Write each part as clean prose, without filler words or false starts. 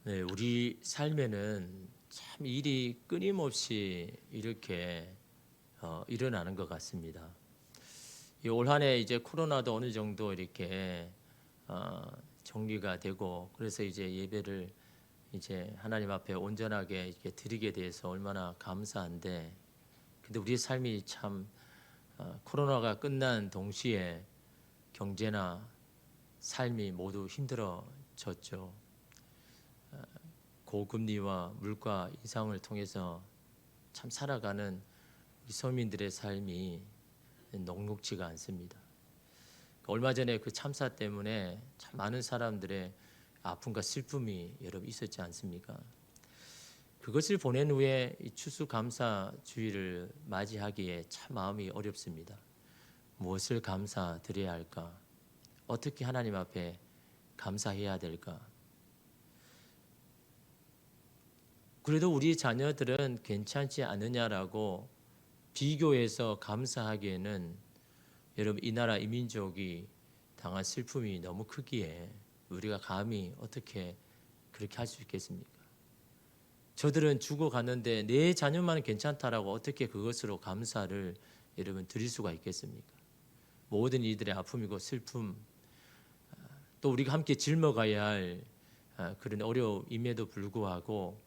네, 우리 삶에는 참 일이 끊임없이 이렇게 일어나는 것 같습니다. 이 올 한 해 이제 코로나도 어느 정도 이렇게 정리가 되고, 그래서 이제 예배를 이제 하나님 앞에 온전하게 이렇게 드리게 돼서 얼마나 감사한데, 근데 우리의 삶이 참 코로나가 끝난 동시에 경제나 삶이 모두 힘들어졌죠. 고금리와 물가 인상을 통해서 참 살아가는 우리 서민들의 삶이 녹록지가 않습니다. 얼마 전에 그 참사 때문에 참 많은 사람들의 아픔과 슬픔이 여러분 있었지 않습니까? 그것을 보낸 후에 이 추수감사주의를 맞이하기에 참 마음이 어렵습니다. 무엇을 감사드려야 할까? 어떻게 하나님 앞에 감사해야 될까? 그래도 우리 자녀들은 괜찮지 않느냐라고 비교해서 감사하기에는 여러분 이 나라 이 민족이 당한 슬픔이 너무 크기에 우리가 감히 어떻게 그렇게 할 수 있겠습니까? 저들은 죽어가는데 내 자녀만 괜찮다라고 어떻게 그것으로 감사를 여러분 드릴 수가 있겠습니까? 모든 이들의 아픔이고 슬픔, 또 우리가 함께 짊어가야 할 그런 어려움임에도 불구하고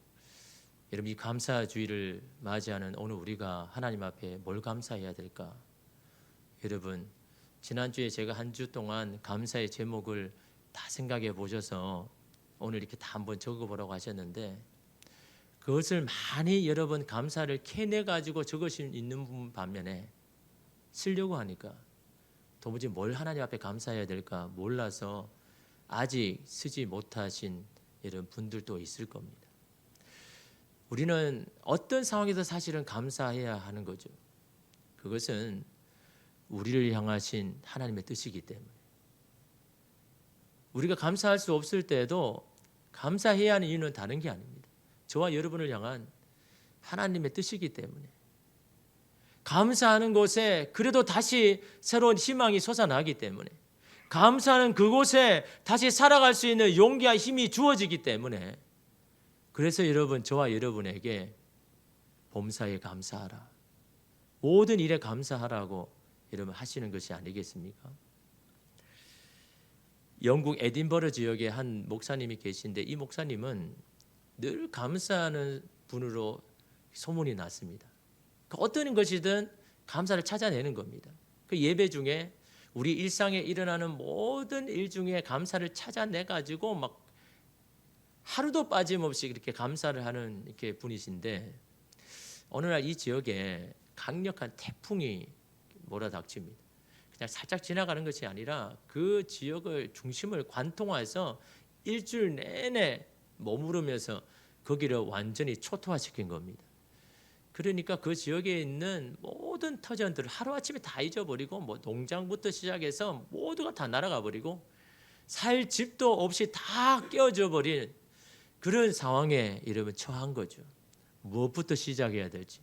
여러분 이 감사주의를 맞이하는 오늘 우리가 하나님 앞에 뭘 감사해야 될까? 여러분 지난주에 제가 한 주 동안 감사의 제목을 다 생각해 보셔서 오늘 이렇게 다 한번 적어보라고 하셨는데 그것을 많이 여러분 감사를 캐내 가지고 적으시 있는 분 반면에 쓰려고 하니까 도무지 뭘 하나님 앞에 감사해야 될까 몰라서 아직 쓰지 못하신 이런 분들도 있을 겁니다. 우리는 어떤 상황에서 사실은 감사해야 하는 거죠. 그것은 우리를 향하신 하나님의 뜻이기 때문에 우리가 감사할 수 없을 때에도 감사해야 하는 이유는 다른 게 아닙니다. 저와 여러분을 향한 하나님의 뜻이기 때문에 감사하는 곳에 그래도 다시 새로운 희망이 솟아나기 때문에 감사하는 그곳에 다시 살아갈 수 있는 용기와 힘이 주어지기 때문에 그래서 여러분 저와 여러분에게 범사에 감사하라, 모든 일에 감사하라고 여러분 하시는 것이 아니겠습니까? 영국 에딘버러 지역에 한 목사님이 계신데 이 목사님은 늘 감사하는 분으로 소문이 났습니다. 어떤 것이든 감사를 찾아내는 겁니다. 그 예배 중에 우리 일상에 일어나는 모든 일 중에 감사를 찾아내 가지고 막 하루도 빠짐없이 그렇게 감사를 하는 이렇게 분이신데 어느 날 이 지역에 강력한 태풍이 몰아닥칩니다. 그냥 살짝 지나가는 것이 아니라 그 지역을 중심을 관통해서 일주일 내내 머무르면서 거기를 완전히 초토화시킨 겁니다. 그러니까 그 지역에 있는 모든 터전들을 하루아침에 다 잊어버리고 뭐 농장부터 시작해서 모두가 다 날아가 버리고 살 집도 없이 다 깨어져 버린 그런 상황에 여러분 처한 거죠. 무엇부터 시작해야 될지,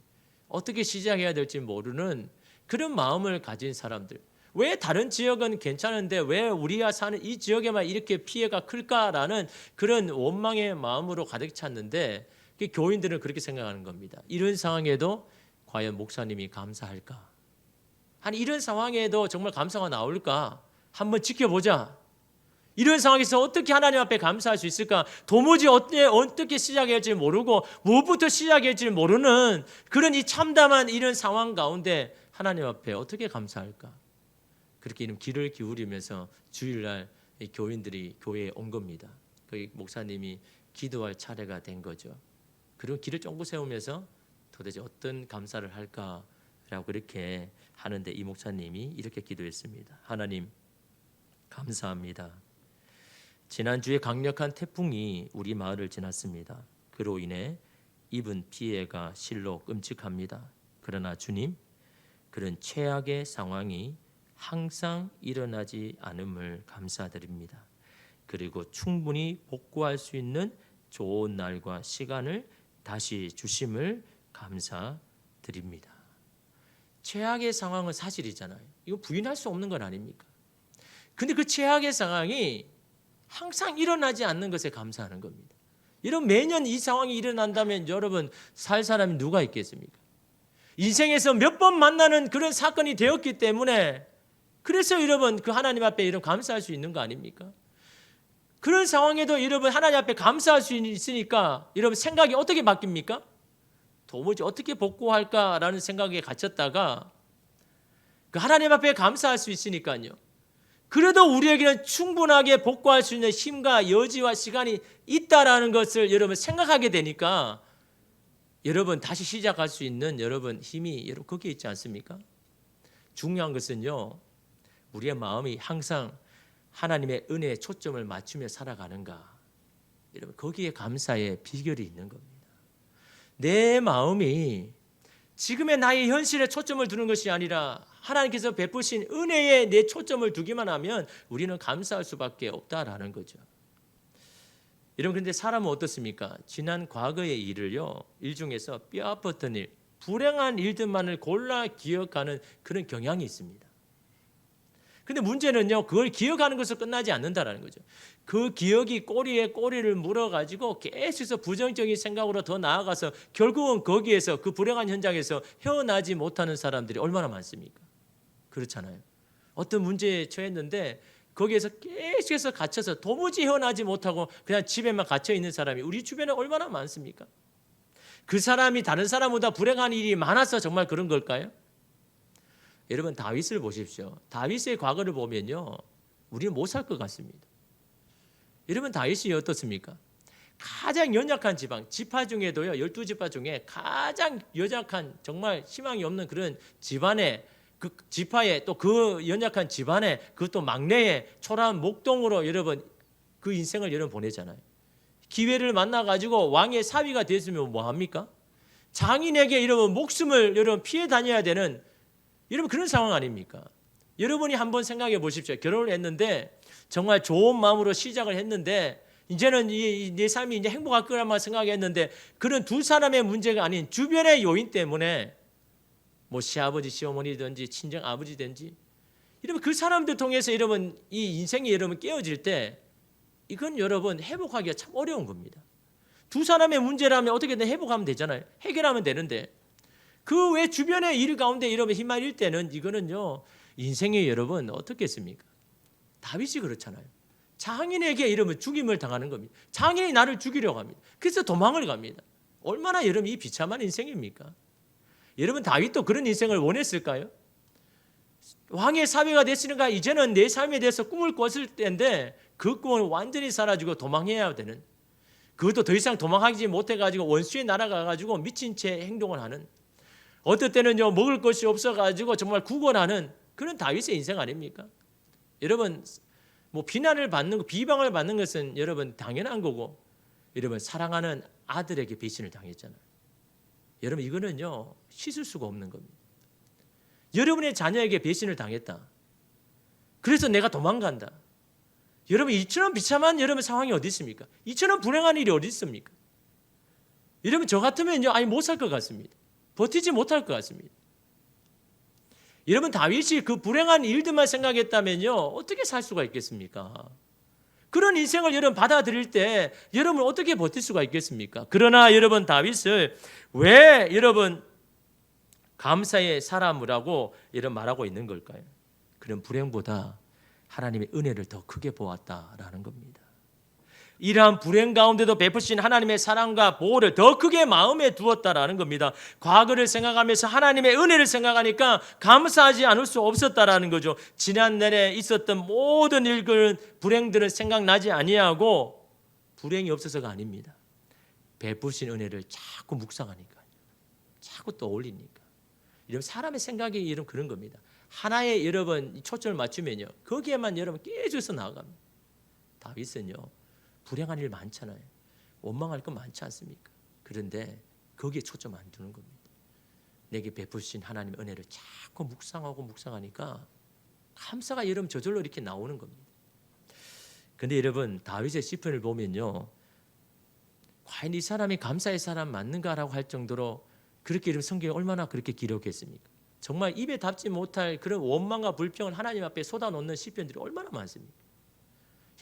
어떻게 시작해야 될지 모르는 그런 마음을 가진 사람들. 왜 다른 지역은 괜찮은데 왜 우리가 사는 이 지역에만 이렇게 피해가 클까라는 그런 원망의 마음으로 가득 찼는데 교인들은 그렇게 생각하는 겁니다. 이런 상황에도 과연 목사님이 감사할까? 아니 이런 상황에도 정말 감사가 나올까? 한번 지켜보자. 이런 상황에서 어떻게 하나님 앞에 감사할 수 있을까? 도무지 어떻게 시작해야 할지 모르고 무엇부터 시작해야 할지 모르는 그런 이 참담한 이런 상황 가운데 하나님 앞에 어떻게 감사할까? 그렇게 이런 귀를 기울이면서 주일날 교인들이 교회에 온 겁니다. 그 목사님이 기도할 차례가 된 거죠. 그리고 귀를 쫑긋 세우면서 도대체 어떤 감사를 할까라고 그렇게 하는데 이 목사님이 이렇게 기도했습니다. 하나님 감사합니다. 지난주에 강력한 태풍이 우리 마을을 지났습니다. 그로 인해 입은 피해가 실로 끔찍합니다. 그러나 주님, 그런 최악의 상황이 항상 일어나지 않음을 감사드립니다. 그리고 충분히 복구할 수 있는 좋은 날과 시간을 다시 주심을 감사드립니다. 최악의 상황은 사실이잖아요. 이거 부인할 수 없는 건 아닙니까? 근데 그 최악의 상황이 항상 일어나지 않는 것에 감사하는 겁니다. 이런 매년 이 상황이 일어난다면 여러분 살 사람이 누가 있겠습니까? 인생에서 몇 번 만나는 그런 사건이 되었기 때문에 그래서 여러분 그 하나님 앞에 이런 감사할 수 있는 거 아닙니까? 그런 상황에도 여러분 하나님 앞에 감사할 수 있으니까 여러분 생각이 어떻게 바뀝니까? 도무지 어떻게 복구할까라는 생각에 갇혔다가 그 하나님 앞에 감사할 수 있으니까요. 그래도 우리에게는 충분하게 복구할 수 있는 힘과 여지와 시간이 있다라는 것을 여러분 생각하게 되니까 여러분 다시 시작할 수 있는 여러분 힘이 여러분 거기에 있지 않습니까? 중요한 것은요. 우리의 마음이 항상 하나님의 은혜에 초점을 맞추며 살아가는가. 여러분 거기에 감사의 비결이 있는 겁니다. 내 마음이 지금의 나의 현실에 초점을 두는 것이 아니라 하나님께서 베푸신 은혜에 내 초점을 두기만 하면 우리는 감사할 수밖에 없다라는 거죠. 여러분 그런데 사람은 어떻습니까? 지난 과거의 일을요. 일 중에서 뼈 아팠던 일, 불행한 일들만을 골라 기억하는 그런 경향이 있습니다. 근데 문제는요. 그걸 기억하는 것으로 끝나지 않는다라는 거죠. 그 기억이 꼬리에 꼬리를 물어가지고 계속해서 부정적인 생각으로 더 나아가서 결국은 거기에서 그 불행한 현장에서 헤어나지 못하는 사람들이 얼마나 많습니까? 그렇잖아요. 어떤 문제에 처했는데 거기에서 계속해서 갇혀서 도무지 헤어나지 못하고 그냥 집에만 갇혀 있는 사람이 우리 주변에 얼마나 많습니까? 그 사람이 다른 사람보다 불행한 일이 많아서 정말 그런 걸까요? 여러분 다윗을 보십시오. 다윗의 과거를 보면요. 우리는 못 살 것 같습니다. 여러분 다윗이 어떻습니까? 가장 연약한 지파 중에도요. 12지파 중에 가장 연약한 정말 희망이 없는 그런 집안에 그 지파에 또 그 연약한 집안에 그것도 막내의 초라한 목동으로 여러분 그 인생을 여러분 보내잖아요. 기회를 만나가지고 왕의 사위가 됐으면 뭐합니까? 장인에게 여러분 목숨을 여러분 피해 다녀야 되는 여러분 그런 상황 아닙니까? 여러분이 한번 생각해 보십시오. 결혼을 했는데 정말 좋은 마음으로 시작을 했는데 이제는 내 삶이 이제 행복할 거라만 생각했는데 그런 두 사람의 문제가 아닌 주변의 요인 때문에 뭐 시아버지, 시어머니든지 친정 아버지든지 여러분 그 사람들 통해서 여러분 이 인생이 여러분 깨어질 때 이건 여러분 회복하기가 참 어려운 겁니다. 두 사람의 문제라면 어떻게든 회복하면 되잖아요. 해결하면 되는데 그 외 주변의 일 가운데 여러분 휘말릴 때는 이거는요 인생이 여러분 어떻겠습니까? 다윗이 그렇잖아요. 장인에게 이러면 죽임을 당하는 겁니다. 장인이 나를 죽이려고 합니다. 그래서 도망을 갑니다. 얼마나 여러분 이 비참한 인생입니까? 여러분 다윗도 그런 인생을 원했을까요? 왕의 사위가 됐으니까 이제는 내 삶에 대해서 꿈을 꿨을 때인데 그 꿈은 완전히 사라지고 도망해야 되는 그것도 더 이상 도망하지 못해가지고 원수에 날아가가지고 미친 채 행동을 하는 어떨 때는요 먹을 것이 없어가지고 정말 구걸하는 그런 다윗의 인생 아닙니까? 여러분 뭐 비난을 받는 거 비방을 받는 것은 여러분 당연한 거고 여러분 사랑하는 아들에게 배신을 당했잖아요. 여러분 이거는요 씻을 수가 없는 겁니다. 여러분의 자녀에게 배신을 당했다. 그래서 내가 도망간다. 여러분 이처럼 비참한 여러분 상황이 어디 있습니까? 이처럼 불행한 일이 어디 있습니까? 여러분 저 같으면요 아니 못 살 것 같습니다. 버티지 못할 것 같습니다. 여러분 다윗이 그 불행한 일들만 생각했다면요 어떻게 살 수가 있겠습니까? 그런 인생을 여러분 받아들일 때 여러분 어떻게 버틸 수가 있겠습니까? 그러나 여러분 다윗을 왜 여러분 감사의 사람이라고 이런 말하고 있는 걸까요? 그런 불행보다 하나님의 은혜를 더 크게 보았다라는 겁니다. 이러한 불행 가운데도 베푸신 하나님의 사랑과 보호를 더 크게 마음에 두었다라는 겁니다. 과거를 생각하면서 하나님의 은혜를 생각하니까 감사하지 않을 수 없었다라는 거죠. 지난날에 있었던 모든 일들은 불행들은 생각나지 아니하고 불행이 없어서가 아닙니다. 베푸신 은혜를 자꾸 묵상하니까 자꾸 떠올리니까 이런 사람의 생각이 이런 그런 겁니다. 하나의 여러분 초점을 맞추면요 거기에만 여러분 깨져서 나아갑니다. 다윗은요 불행한 일 많잖아요. 원망할 건 많지 않습니까? 그런데 거기에 초점 안 두는 겁니다. 내게 베푸신 하나님의 은혜를 자꾸 묵상하니까 감사가 여러분 저절로 이렇게 나오는 겁니다. 그런데 여러분 다윗의 시편을 보면요 과연 이 사람이 감사의 사람 맞는가라고 할 정도로 그렇게 여러분 성경에 얼마나 그렇게 기록했습니까? 정말 입에 담지 못할 그런 원망과 불평을 하나님 앞에 쏟아놓는 시편들이 얼마나 많습니까?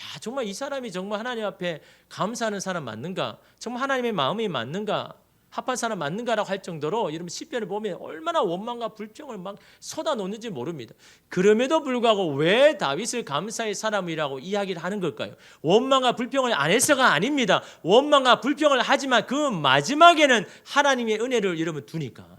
야, 정말 이 사람이 정말 하나님 앞에 감사하는 사람 맞는가? 정말 하나님의 마음이 맞는가? 합한 사람 맞는가라고 할 정도로 여러분 시편을 보면 얼마나 원망과 불평을 막 쏟아놓는지 모릅니다. 그럼에도 불구하고 왜 다윗을 감사의 사람이라고 이야기를 하는 걸까요? 원망과 불평을 안 해서가 아닙니다. 원망과 불평을 하지만 그 마지막에는 하나님의 은혜를 여러분 두니까,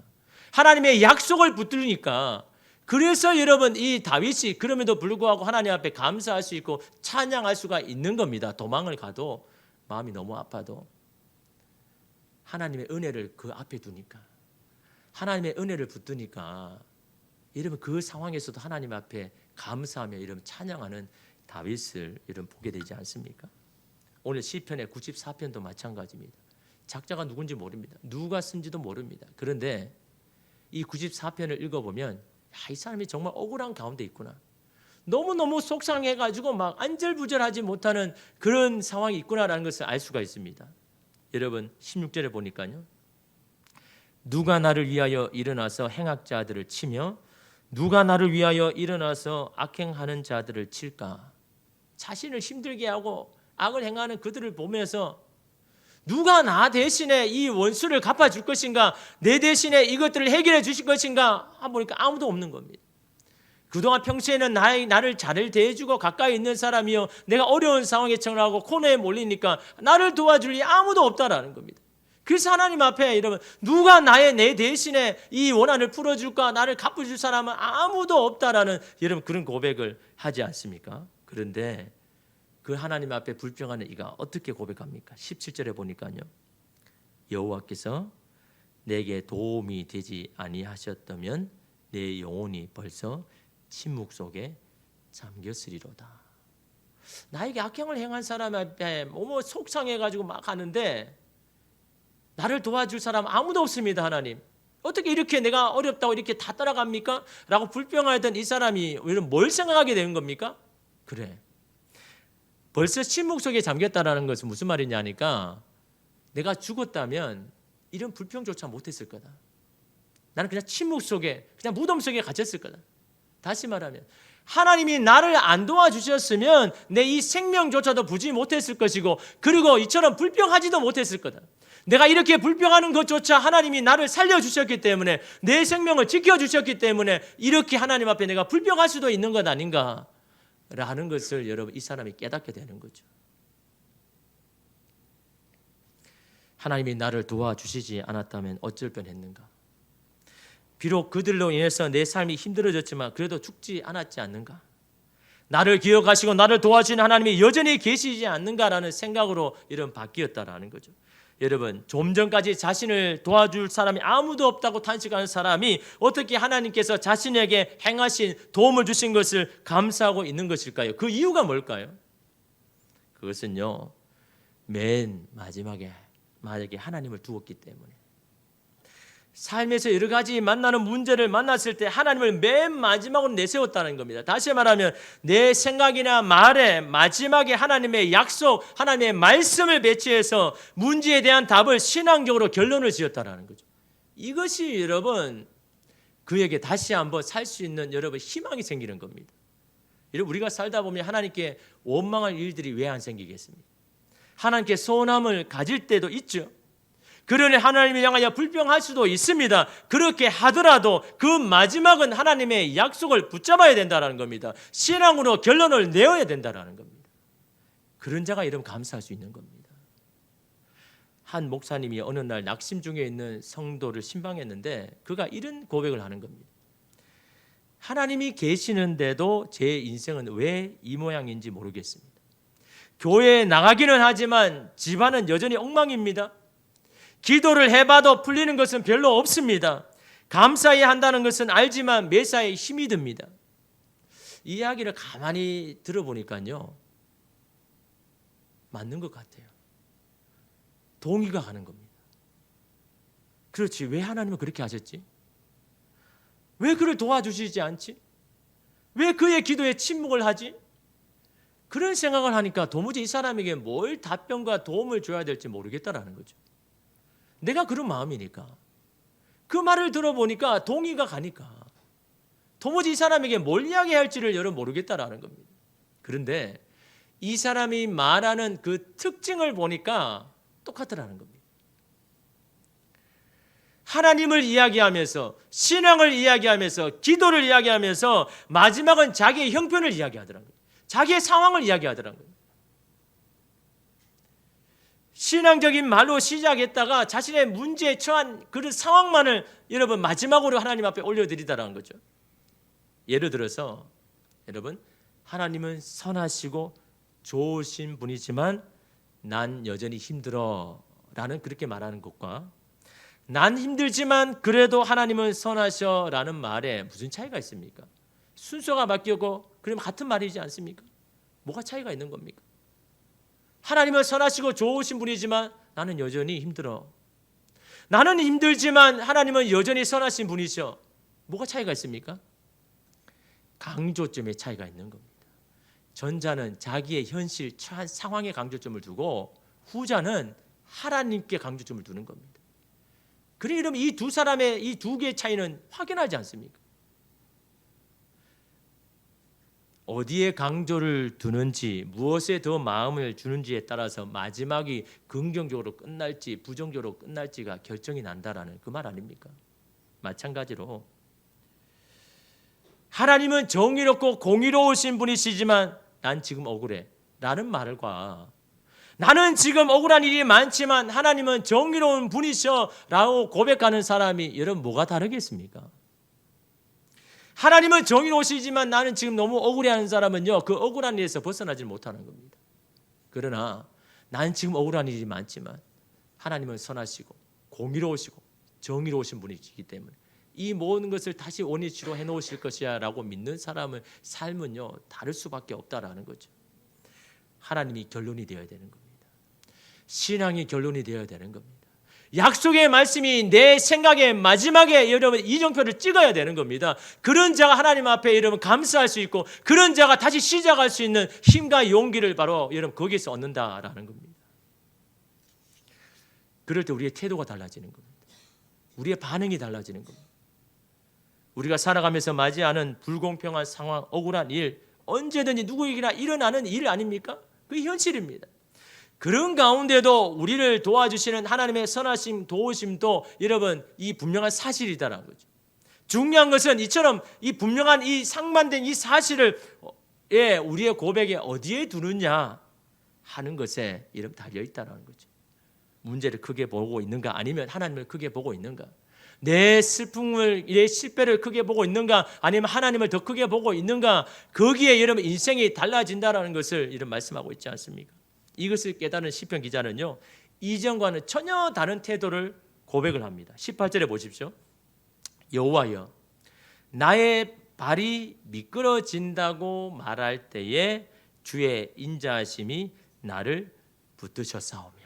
하나님의 약속을 붙들으니까, 그래서 여러분 이 다윗이 그럼에도 불구하고 하나님 앞에 감사할 수 있고 찬양할 수가 있는 겁니다. 도망을 가도, 마음이 너무 아파도 하나님의 은혜를 그 앞에 두니까, 하나님의 은혜를 붙드니까 여러분 그 상황에서도 하나님 앞에 감사하며 여러분 찬양하는 다윗을 여러분 보게 되지 않습니까? 오늘 시편의 94편도 마찬가지입니다. 작자가 누군지 모릅니다. 누가 쓴지도 모릅니다. 그런데 이 94편을 읽어보면 야, 이 사람이 정말 억울한 가운데 있구나. 너무너무 속상해가지고 막 안절부절하지 못하는 그런 상황이 있구나라는 것을 알 수가 있습니다. 여러분 16절에 보니까요. 누가 나를 위하여 일어나서 행악자들을 치며 누가 나를 위하여 일어나서 악행하는 자들을 칠까? 자신을 힘들게 하고 악을 행하는 그들을 보면서 누가 나 대신에 이 원수를 갚아줄 것인가? 내 대신에 이것들을 해결해 주실 것인가? 보니까 아무도 없는 겁니다. 그동안 평소에는 나를 잘 대해주고 가까이 있는 사람이요, 내가 어려운 상황에 처하고 코너에 몰리니까 나를 도와줄 리 아무도 없다라는 겁니다. 그래서 하나님 앞에 여러분 누가 내 대신에 이 원한을 풀어줄까? 나를 갚아줄 사람은 아무도 없다라는 여러분 그런 고백을 하지 않습니까? 그런데 그 하나님 앞에 불평하는 이가 어떻게 고백합니까? 17절에 보니까요. 여호와께서 내게 도움이 되지 아니하셨다면 내 영혼이 벌써 침묵 속에 잠겼으리로다. 나에게 악행을 행한 사람 앞에 너무 속상해가지고 막 하는데 나를 도와줄 사람 아무도 없습니다. 하나님 어떻게 이렇게 내가 어렵다고 이렇게 다 따라갑니까? 라고 불평하던 이 사람이 뭘 생각하게 되는 겁니까? 그래, 벌써 침묵 속에 잠겼다라는 것은 무슨 말이냐니까, 내가 죽었다면 이런 불평조차 못했을 거다. 나는 그냥 침묵 속에, 그냥 무덤 속에 갇혔을 거다. 다시 말하면 하나님이 나를 안 도와주셨으면 내 이 생명조차도 부지 못했을 것이고, 그리고 이처럼 불평하지도 못했을 거다. 내가 이렇게 불평하는 것조차 하나님이 나를 살려주셨기 때문에, 내 생명을 지켜주셨기 때문에 이렇게 하나님 앞에 내가 불평할 수도 있는 것 아닌가 라는 것을 여러분 이 사람이 깨닫게 되는 거죠. 하나님이 나를 도와주시지 않았다면 어쩔 뻔했는가? 비록 그들로 인해서 내 삶이 힘들어졌지만 그래도 죽지 않았지 않는가? 나를 기억하시고 나를 도와주시는 하나님이 여전히 계시지 않는가라는 생각으로 이런 바뀌었다라는 거죠. 여러분 좀 전까지 자신을 도와줄 사람이 아무도 없다고 탄식하는 사람이 어떻게 하나님께서 자신에게 행하신 도움을 주신 것을 감사하고 있는 것일까요? 그 이유가 뭘까요? 그것은요, 맨 마지막에 만약에 하나님을 두었기 때문에, 삶에서 여러 가지 만나는 문제를 만났을 때 하나님을 맨 마지막으로 내세웠다는 겁니다. 다시 말하면 내 생각이나 말에 마지막에 하나님의 약속, 하나님의 말씀을 배치해서 문제에 대한 답을 신앙적으로 결론을 지었다는 거죠. 이것이 여러분 그에게 다시 한번 살 수 있는 여러분 희망이 생기는 겁니다. 여러분 우리가 살다 보면 하나님께 원망할 일들이 왜 안 생기겠습니까? 하나님께 소원함을 가질 때도 있죠. 그러니 하나님을 향하여 불평할 수도 있습니다. 그렇게 하더라도 그 마지막은 하나님의 약속을 붙잡아야 된다는 겁니다. 신앙으로 결론을 내어야 된다는 겁니다. 그런 자가 이러면 감사할 수 있는 겁니다. 한 목사님이 어느 날 낙심 중에 있는 성도를 신방했는데 그가 이런 고백을 하는 겁니다. 하나님이 계시는데도 제 인생은 왜 이 모양인지 모르겠습니다. 교회에 나가기는 하지만 집안은 여전히 엉망입니다. 기도를 해봐도 풀리는 것은 별로 없습니다. 감사해야 한다는 것은 알지만 매사에 힘이 듭니다. 이 이야기를 가만히 들어보니까요, 맞는 것 같아요. 동의가 가는 겁니다. 그렇지, 왜 하나님은 그렇게 하셨지? 왜 그를 도와주시지 않지? 왜 그의 기도에 침묵을 하지? 그런 생각을 하니까 도무지 이 사람에게 뭘 답변과 도움을 줘야 될지 모르겠다라는 거죠. 내가 그런 마음이니까. 그 말을 들어보니까 동의가 가니까 도무지 이 사람에게 뭘 이야기할지를 여러분 모르겠다라는 겁니다. 그런데 이 사람이 말하는 그 특징을 보니까 똑같더라는 겁니다. 하나님을 이야기하면서 신앙을 이야기하면서 기도를 이야기하면서 마지막은 자기의 형편을 이야기하더라는 거예요. 자기의 상황을 이야기하더라는 거예요. 신앙적인 말로 시작했다가 자신의 문제에 처한 그런 상황만을 여러분 마지막으로 하나님 앞에 올려드리다라는 거죠. 예를 들어서 여러분, 하나님은 선하시고 좋으신 분이지만 난 여전히 힘들어 라는 그렇게 말하는 것과 난 힘들지만 그래도 하나님은 선하셔 라는 말에 무슨 차이가 있습니까? 순서가 바뀌고 그러면 같은 말이지 않습니까? 뭐가 차이가 있는 겁니까? 하나님은 선하시고 좋으신 분이지만 나는 여전히 힘들어. 나는 힘들지만 하나님은 여전히 선하신 분이셔. 뭐가 차이가 있습니까? 강조점의 차이가 있는 겁니다. 전자는 자기의 현실, 처한 상황에 강조점을 두고 후자는 하나님께 강조점을 두는 겁니다. 그러면 이 두 사람의 이 두 개의 차이는 확연하지 않습니까? 어디에 강조를 두는지, 무엇에 더 마음을 주는지에 따라서 마지막이 긍정적으로 끝날지 부정적으로 끝날지가 결정이 난다라는 그 말 아닙니까? 마찬가지로 하나님은 정의롭고 공의로우신 분이시지만 난 지금 억울해 라는 말과 나는 지금 억울한 일이 많지만 하나님은 정의로운 분이셔 라고 고백하는 사람이 여러분 뭐가 다르겠습니까? 하나님은 정의로우시지만 나는 지금 너무 억울해하는 사람은요, 그 억울한 일에서 벗어나지 못하는 겁니다. 그러나 나는 지금 억울한 일이 많지만 하나님은 선하시고 공의로우시고 정의로우신 분이시기 때문에 이 모든 것을 다시 원위치로 해놓으실 것이야 라고 믿는 사람의 삶은요 다를 수밖에 없다라는 거죠. 하나님이 결론이 되어야 되는 겁니다. 신앙이 결론이 되어야 되는 겁니다. 약속의 말씀이 내 생각의 마지막에 여러분 이정표를 찍어야 되는 겁니다. 그런 자가 하나님 앞에 여러분 감사할 수 있고 그런 자가 다시 시작할 수 있는 힘과 용기를 바로 여러분 거기서 얻는다라는 겁니다. 그럴 때 우리의 태도가 달라지는 겁니다. 우리의 반응이 달라지는 겁니다. 우리가 살아가면서 맞이하는 불공평한 상황, 억울한 일, 언제든지 누구에게나 일어나는 일 아닙니까? 그게 현실입니다. 그런 가운데도 우리를 도와주시는 하나님의 선하심, 도우심도 여러분 이 분명한 사실이다라는 거죠. 중요한 것은 이처럼 이 분명한 이 상반된 이 사실을 우리의 고백에 어디에 두느냐 하는 것에 이름 달려 있다라는 거죠. 문제를 크게 보고 있는가 아니면 하나님을 크게 보고 있는가? 내 슬픔을, 내 실패를 크게 보고 있는가 아니면 하나님을 더 크게 보고 있는가? 거기에 여러분 인생이 달라진다라는 것을 이런 말씀하고 있지 않습니까? 이것을 깨달은 시편 기자는요 이전과는 전혀 다른 태도를 고백을 합니다. 18절에 보십시오. 여호와여 나의 발이 미끄러진다고 말할 때에 주의 인자하심이 나를 붙드셨사오며.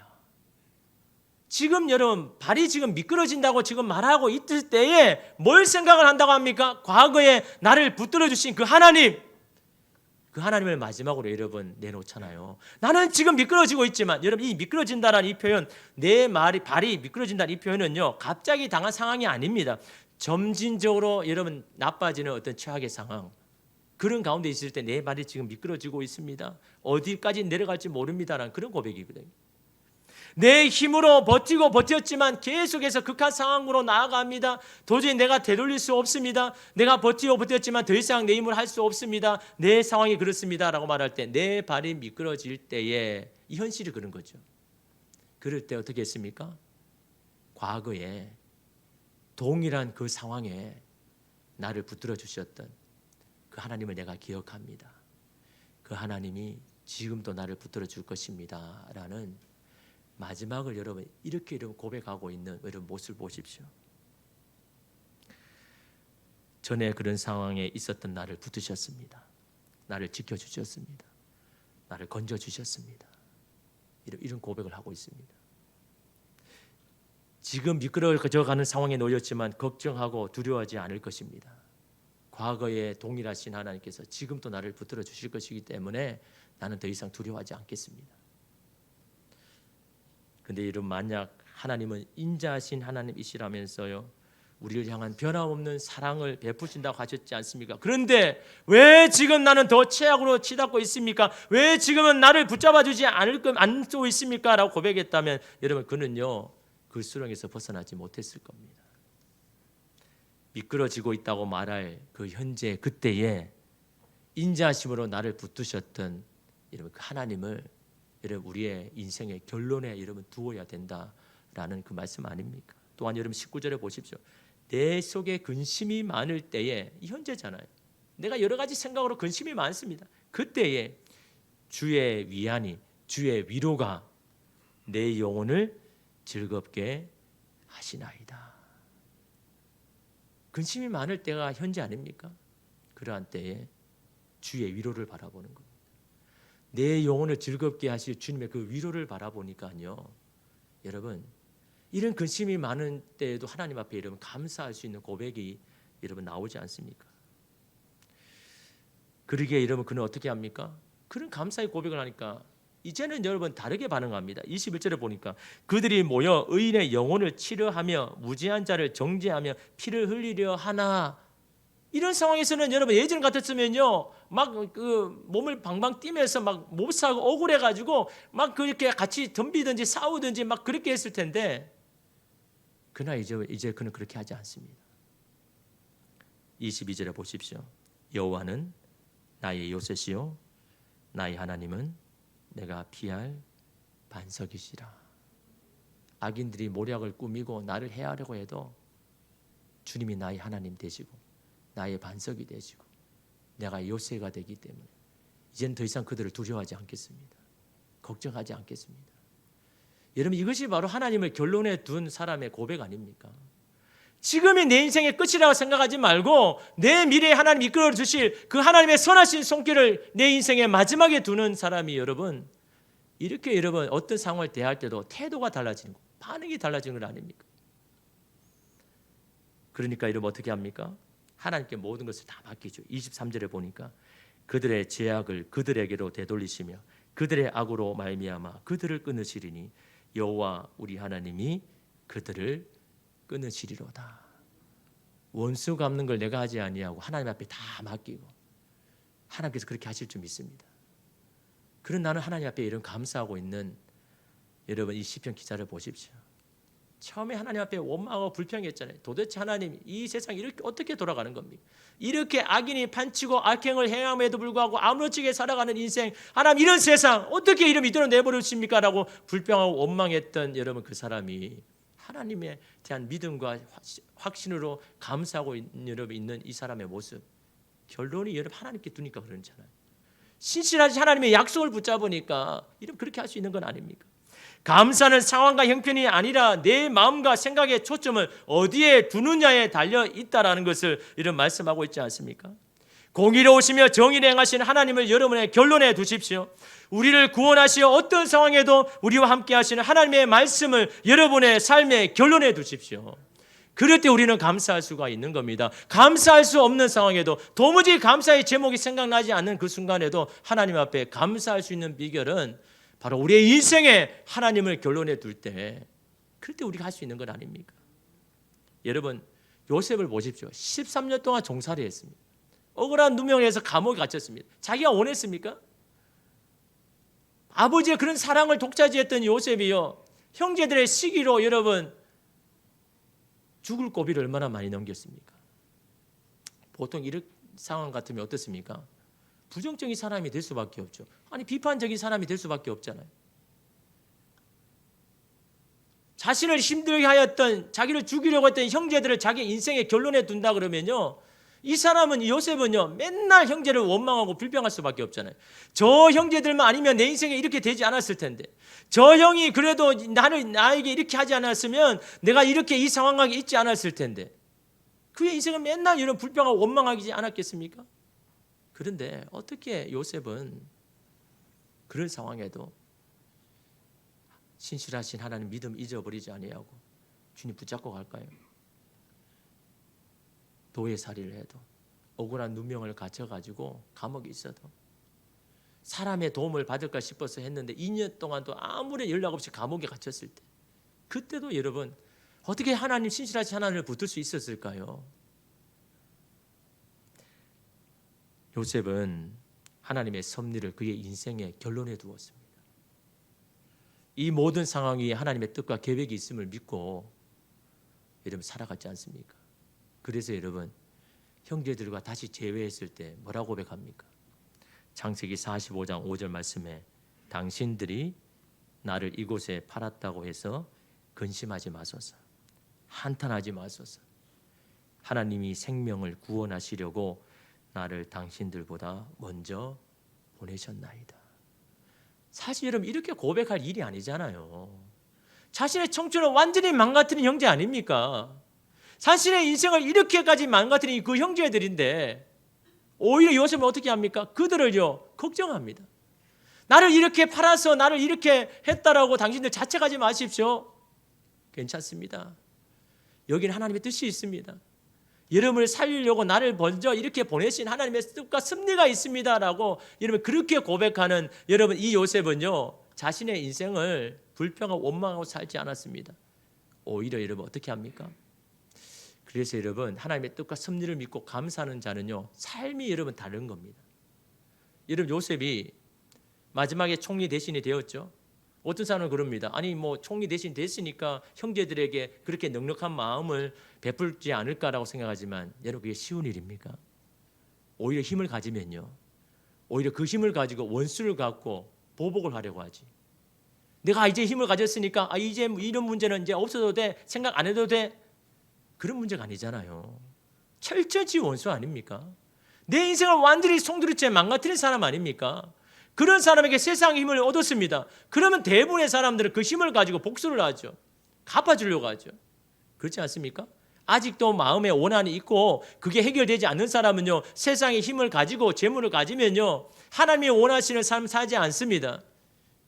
지금 여러분 발이 지금 미끄러진다고 지금 말하고 있을 때에 뭘 생각을 한다고 합니까? 과거에 나를 붙들어 주신 그 하나님, 그 하나님을 마지막으로 여러분 내놓잖아요. 나는 지금 미끄러지고 있지만 여러분 이 미끄러진다라는 이 표현, 내 발이 미끄러진다는 이 표현은요 갑자기 당한 상황이 아닙니다. 점진적으로 여러분 나빠지는 어떤 최악의 상황, 그런 가운데 있을 때 내 발이 지금 미끄러지고 있습니다. 어디까지 내려갈지 모릅니다라는 그런 고백이거든요. 내 힘으로 버텼지만 계속해서 극한 상황으로 나아갑니다. 도저히 내가 되돌릴 수 없습니다. 내가 버텼지만 더 이상 내 힘을 할 수 없습니다. 내 상황이 그렇습니다 라고 말할 때 내 발이 미끄러질 때에 이 현실이 그런 거죠. 그럴 때 어떻게 했습니까? 과거에 동일한 그 상황에 나를 붙들어 주셨던 그 하나님을 내가 기억합니다. 그 하나님이 지금도 나를 붙들어 줄 것입니다 라는 마지막을 여러분 이렇게 고백하고 있는 여러분 모습을 보십시오. 전에 그런 상황에 있었던 나를 붙드셨습니다. 나를 지켜주셨습니다. 나를 건져주셨습니다. 이런 고백을 하고 있습니다. 지금 미끄러져가는 상황에 놓였지만 걱정하고 두려워하지 않을 것입니다. 과거에 동일하신 하나님께서 지금도 나를 붙들어 주실 것이기 때문에 나는 더 이상 두려워하지 않겠습니다. 근데 이런 만약 하나님은 인자하신 하나님이시라면서요 우리를 향한 변함없는 사랑을 베푸신다고 하셨지 않습니까? 그런데 왜 지금 나는 더 최악으로 치닫고 있습니까? 왜 지금은 나를 붙잡아주지 않고 있습니까? 라고 고백했다면 여러분, 그는요 그 수렁에서 벗어나지 못했을 겁니다. 미끄러지고 있다고 말할 그 현재 그때에 인자하심으로 나를 붙드셨던 여러분 그 하나님을 여러분 우리의 인생의 결론에 여러분 두어야 된다라는 그 말씀 아닙니까? 또한 여러분 19절에 보십시오. 내 속에 근심이 많을 때에, 이 현재잖아요. 내가 여러 가지 생각으로 근심이 많습니다. 그때에 주의 위안이, 주의 위로가 내 영혼을 즐겁게 하시나이다. 근심이 많을 때가 현재 아닙니까? 그러한 때에 주의 위로를 바라보는 겁니다. 내 영혼을 즐겁게 하실 주님의 그 위로를 바라보니까요, 여러분 이런 근심이 많은 때에도 하나님 앞에 여러분 감사할 수 있는 고백이 여러분 나오지 않습니까? 그러기에 여러분 그는 어떻게 합니까? 그런 감사의 고백을 하니까 이제는 여러분 다르게 반응합니다. 21절에 보니까 그들이 모여 의인의 영혼을 치료하며 무지한 자를 정죄하며 피를 흘리려 하나. 이런 상황에서는 여러분 예전 같았으면요 막 그 몸을 방방 뛰면서 막 몹싸고 억울해 가지고 막 그렇게 같이 덤비든지 싸우든지 막 그렇게 했을 텐데, 그러나 이제 그는 그렇게 하지 않습니다. 22절에 보십시오. 여호와는 나의 요새시요 나의 하나님은 내가 피할 반석이시라. 악인들이 모략을 꾸미고 나를 해하려고 해도 주님이 나의 하나님 되시고 나의 반석이 되시고 내가 요새가 되기 때문에 이제는 더 이상 그들을 두려워하지 않겠습니다. 걱정하지 않겠습니다. 여러분 이것이 바로 하나님을 결론에 둔 사람의 고백 아닙니까? 지금이 내 인생의 끝이라고 생각하지 말고 내 미래에 하나님 이끌어 주실 그 하나님의 선하신 손길을 내 인생의 마지막에 두는 사람이 여러분, 이렇게 여러분 어떤 상황을 대할 때도 태도가 달라지는 거, 반응이 달라지는 건 아닙니까? 그러니까 여러분 어떻게 합니까? 하나님께 모든 것을 다 맡기죠. 23절에 보니까 그들의 죄악을 그들에게로 되돌리시며 그들의 악으로 말미암아 그들을 끊으시리니 여호와 우리 하나님이 그들을 끊으시리로다. 원수 갚는 걸 내가 하지 아니하고 하나님 앞에 다 맡기고 하나님께서 그렇게 하실 줄 믿습니다. 그런 나는 하나님 앞에 이런 감사하고 있는 여러분 이 시편 기자를 보십시오. 처음에 하나님 앞에 원망하고 불평했잖아요. 도대체 하나님 이 세상이 이렇게 어떻게 돌아가는 겁니까? 이렇게 악인이 판치고 악행을 행함에도 불구하고 아무렇지게 살아가는 인생, 하나님 이런 세상 어떻게 이런 이대로 내버려두십니까? 라고 불평하고 원망했던 여러분 그 사람이 하나님에 대한 믿음과 확신으로 감사하고 있는 이 사람의 모습, 결론이 여러분 하나님께 두니까 그러잖아요. 신실하지 하나님의 약속을 붙잡으니까 이런 그렇게 할 수 있는 건 아닙니까? 감사는 상황과 형편이 아니라 내 마음과 생각의 초점을 어디에 두느냐에 달려 있다라는 것을 이런 말씀하고 있지 않습니까? 공의로우시며 정의를 행하시는 하나님을 여러분의 결론에 두십시오. 우리를 구원하시어 어떤 상황에도 우리와 함께 하시는 하나님의 말씀을 여러분의 삶의 결론에 두십시오. 그럴 때 우리는 감사할 수가 있는 겁니다. 감사할 수 없는 상황에도, 도무지 감사의 제목이 생각나지 않는 그 순간에도 하나님 앞에 감사할 수 있는 비결은 바로 우리의 인생에 하나님을 결론에 둘 때, 그럴 때 우리가 할 수 있는 건 아닙니까? 여러분 요셉을 보십시오. 13년 동안 종살이 했습니다. 억울한 누명에서 감옥에 갇혔습니다. 자기가 원했습니까? 아버지의 그런 사랑을 독차지했던 요셉이요, 형제들의 시기로 여러분 죽을 고비를 얼마나 많이 넘겼습니까? 보통 이런 상황 같으면 어떻습니까? 부정적인 사람이 될 수밖에 없죠. 아니 비판적인 사람이 될 수밖에 없잖아요. 자신을 힘들게 하였던, 자기를 죽이려고 했던 형제들을 자기 인생의 결론에 둔다 그러면요, 이 사람은, 요셉은요 맨날 형제를 원망하고 불평할 수밖에 없잖아요. 저 형제들만 아니면 내 인생에 이렇게 되지 않았을 텐데, 저 형이 그래도 나에게 이렇게 하지 않았으면 내가 이렇게 이 상황에 있지 않았을 텐데, 그의 인생은 맨날 이런 불평하고 원망하지 않았겠습니까? 그런데 어떻게 요셉은 그런 상황에도 신실하신 하나님 믿음 잊어버리지 아니하고 주님 붙잡고 갈까요? 도회살이를 해도, 억울한 누명을 갇혀가지고 감옥에 있어도, 사람의 도움을 받을까 싶어서 했는데 2년 동안도 아무런 연락 없이 감옥에 갇혔을 때, 그때도 여러분 어떻게 하나님 신실하신 하나님을 붙들 수 있었을까요? 요셉은 하나님의 섭리를 그의 인생의 결론에 두었습니다. 이 모든 상황 위에 하나님의 뜻과 계획이 있음을 믿고 여러분 살아갔지 않습니까? 그래서 여러분 형제들과 다시 재회했을 때 뭐라고 고백합니까? 창세기 45장 5절 말씀에 당신들이 나를 이곳에 팔았다고 해서 근심하지 마소서, 한탄하지 마소서. 하나님이 생명을 구원하시려고 나를 당신들보다 먼저 보내셨나이다. 사실 여러분 이렇게 고백할 일이 아니잖아요. 자신의 청춘을 완전히 망가뜨린 형제 아닙니까? 자신의 인생을 이렇게까지 망가뜨린 그 형제들인데 오히려 요셉은 어떻게 합니까? 그들을요 걱정합니다. 나를 이렇게 팔아서 나를 이렇게 했다라고 당신들 자책하지 마십시오. 괜찮습니다. 여기는 하나님의 뜻이 있습니다. 여러분을 살리려고 나를 먼저 이렇게 보내신 하나님의 뜻과 섭리가 있습니다라고 여러분 그렇게 고백하는 여러분 이 요셉은요 자신의 인생을 불평하고 원망하고 살지 않았습니다. 오히려 여러분 어떻게 합니까? 그래서 여러분 하나님의 뜻과 섭리를 믿고 감사하는 자는요 삶이 여러분 다른 겁니다. 여러분 요셉이 마지막에 총리 대신이 되었죠. 어떤 사람은 그럽니다. 아니 뭐 총리 대신 됐으니까 형제들에게 그렇게 넉넉한 마음을 베풀지 않을까라고 생각하지만 여러분 그게 쉬운 일입니까? 오히려 힘을 가지면요 오히려 그 힘을 가지고 원수를 갖고 보복을 하려고 하지. 내가 이제 힘을 가졌으니까 이제 이런 문제는 이제 없어도 돼, 생각 안 해도 돼, 그런 문제가 아니잖아요. 철저히 원수 아닙니까? 내 인생을 완전히 송두리째 망가뜨린 사람 아닙니까? 그런 사람에게 세상의 힘을 얻었습니다. 그러면 대부분의 사람들은 그 힘을 가지고 복수를 하죠. 갚아주려고 하죠. 그렇지 않습니까? 아직도 마음에 원한이 있고 그게 해결되지 않는 사람은요 세상의 힘을 가지고 재물을 가지면요 하나님이 원하시는 삶 살지 않습니다.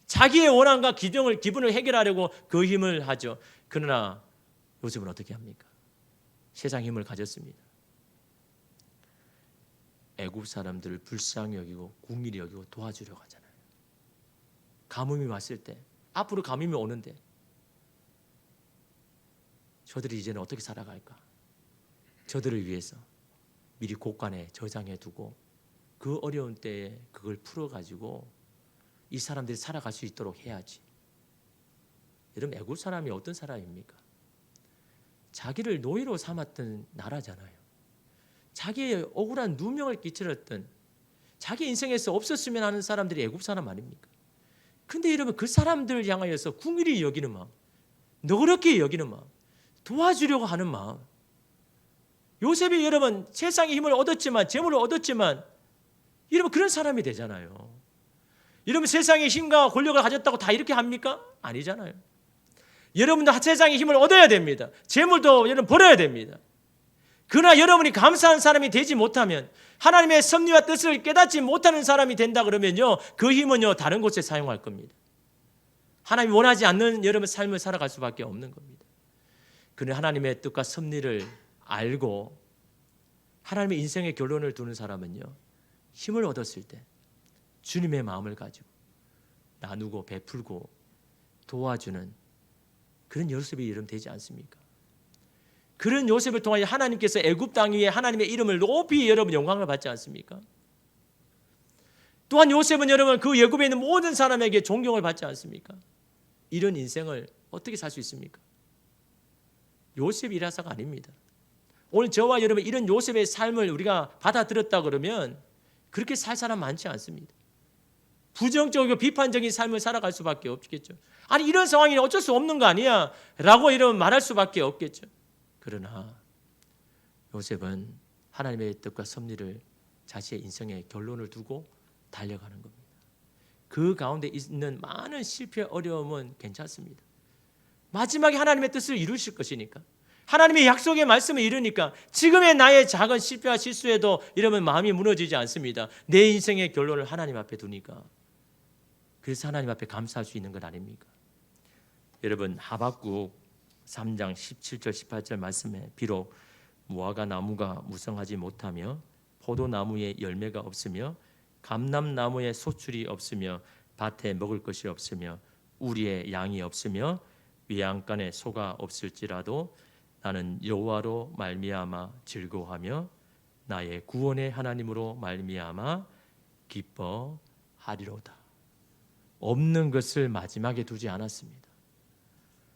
자기의 원한과 기분을 해결하려고 그 힘을 하죠. 그러나 요셉은 어떻게 합니까? 세상 힘을 가졌습니다. 애국 사람들을 불쌍히 여기고 궁일이 여기고 도와주려고 하잖아요. 가뭄이 왔을 때 앞으로 가뭄이 오는데 저들이 이제는 어떻게 살아갈까? 저들을 위해서 미리 곳간에 저장해 두고 그 어려운 때에 그걸 풀어가지고 이 사람들이 살아갈 수 있도록 해야지. 여러분 애국 사람이 어떤 사람입니까? 자기를 노예로 삼았던 나라잖아요. 자기의 억울한 누명을 끼쳤던 자기 인생에서 없었으면 하는 사람들이 애국 사람 아닙니까? 근데 여러분 그 사람들을 향하여서 궁일이 여기는 마음, 너그럽게 여기는 마음, 도와주려고 하는 마음. 요셉이 여러분 세상의 힘을 얻었지만 재물을 얻었지만 여러분 그런 사람이 되잖아요. 여러분 세상의 힘과 권력을 가졌다고 다 이렇게 합니까? 아니잖아요. 여러분도 세상의 힘을 얻어야 됩니다. 재물도 여러분 벌어야 됩니다. 그러나 여러분이 감사한 사람이 되지 못하면 하나님의 섭리와 뜻을 깨닫지 못하는 사람이 된다 그러면요 그 힘은요 다른 곳에 사용할 겁니다. 하나님이 원하지 않는 여러분 삶을 살아갈 수밖에 없는 겁니다. 그는 하나님의 뜻과 섭리를 알고 하나님의 인생의 결론을 두는 사람은요 힘을 얻었을 때 주님의 마음을 가지고 나누고 베풀고 도와주는 그런 요셉이 여러분 되지 않습니까? 그런 요셉을 통하여 하나님께서 애굽 땅 위에 하나님의 이름을 높이 여러분 영광을 받지 않습니까? 또한 요셉은 여러분 그 애굽에 있는 모든 사람에게 존경을 받지 않습니까? 이런 인생을 어떻게 살 수 있습니까? 요셉 이라사가 아닙니다. 오늘 저와 여러분 이런 요셉의 삶을 우리가 받아들였다 그러면 그렇게 살 사람 많지 않습니다. 부정적이고 비판적인 삶을 살아갈 수밖에 없겠죠. 아니 이런 상황이 어쩔 수 없는 거 아니야 라고 이러면 말할 수밖에 없겠죠. 그러나 요셉은 하나님의 뜻과 섭리를 자신의 인생의 결론을 두고 달려가는 겁니다. 그 가운데 있는 많은 실패 어려움은 괜찮습니다. 마지막에 하나님의 뜻을 이루실 것이니까 하나님의 약속의 말씀을 이루니까 지금의 나의 작은 실패와 실수에도 이러면 마음이 무너지지 않습니다. 내 인생의 결론을 하나님 앞에 두니까. 그래서 하나님 앞에 감사할 수 있는 것 아닙니까? 여러분 하박국 3장 17절 18절 말씀에 비록 무화과 나무가 무성하지 못하며 포도나무에 열매가 없으며 감람나무에 소출이 없으며 밭에 먹을 것이 없으며 우리의 양이 없으며 외양간에 소가 없을지라도 나는 여호와로 말미암아 즐거워하며 나의 구원의 하나님으로 말미암아 기뻐하리로다. 없는 것을 마지막에 두지 않았습니다.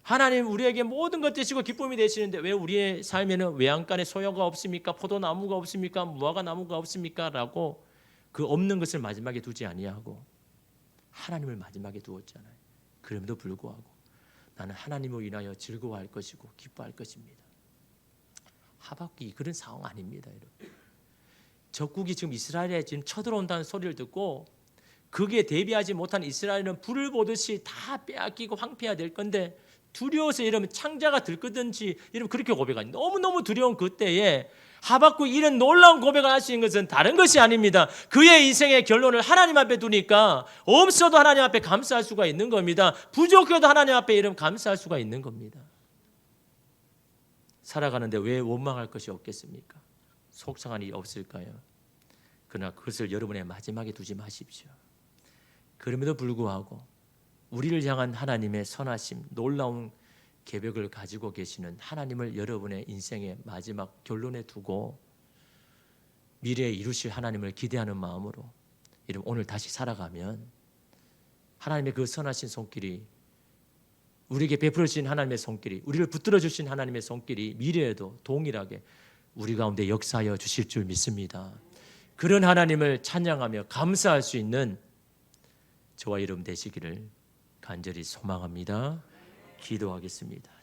하나님 우리에게 모든 것 되시고 기쁨이 되시는데 왜 우리의 삶에는 외양간에 소요가 없습니까? 포도나무가 없습니까? 무화과 나무가 없습니까? 라고 그 없는 것을 마지막에 두지 아니하고 하나님을 마지막에 두었잖아요. 그럼에도 불구하고 나는 하나님을 인하여 즐거워할 것이고 기뻐할 것입니다. 하박국이 그런 상황 아닙니다, 여러분. 적국이 지금 이스라엘에 지금 쳐들어온다는 소리를 듣고 거기에 대비하지 못한 이스라엘은 불을 보듯이 다 빼앗기고 황폐해야 될 건데 두려워서 이러면 창자가 들끓든지 이러면 그렇게 고백하니 너무너무 두려운 그때에 하박국이 이런 놀라운 고백을 할 수 있는 것은 다른 것이 아닙니다. 그의 인생의 결론을 하나님 앞에 두니까 없어도 하나님 앞에 감사할 수가 있는 겁니다. 부족해도 하나님 앞에 이러면 감사할 수가 있는 겁니다. 살아가는데 왜 원망할 것이 없겠습니까? 속상한 일이 없을까요? 그러나 그것을 여러분의 마지막에 두지 마십시오. 그럼에도 불구하고 우리를 향한 하나님의 선하심, 놀라운 계획을 가지고 계시는 하나님을 여러분의 인생의 마지막 결론에 두고 미래에 이루실 하나님을 기대하는 마음으로 오늘 다시 살아가면 하나님의 그 선하신 손길이 우리에게 베풀어 주신 하나님의 손길이 우리를 붙들어 주신 하나님의 손길이 미래에도 동일하게 우리 가운데 역사하여 주실 줄 믿습니다. 그런 하나님을 찬양하며 감사할 수 있는 저와 여러분 되시기를 간절히 소망합니다. 기도하겠습니다.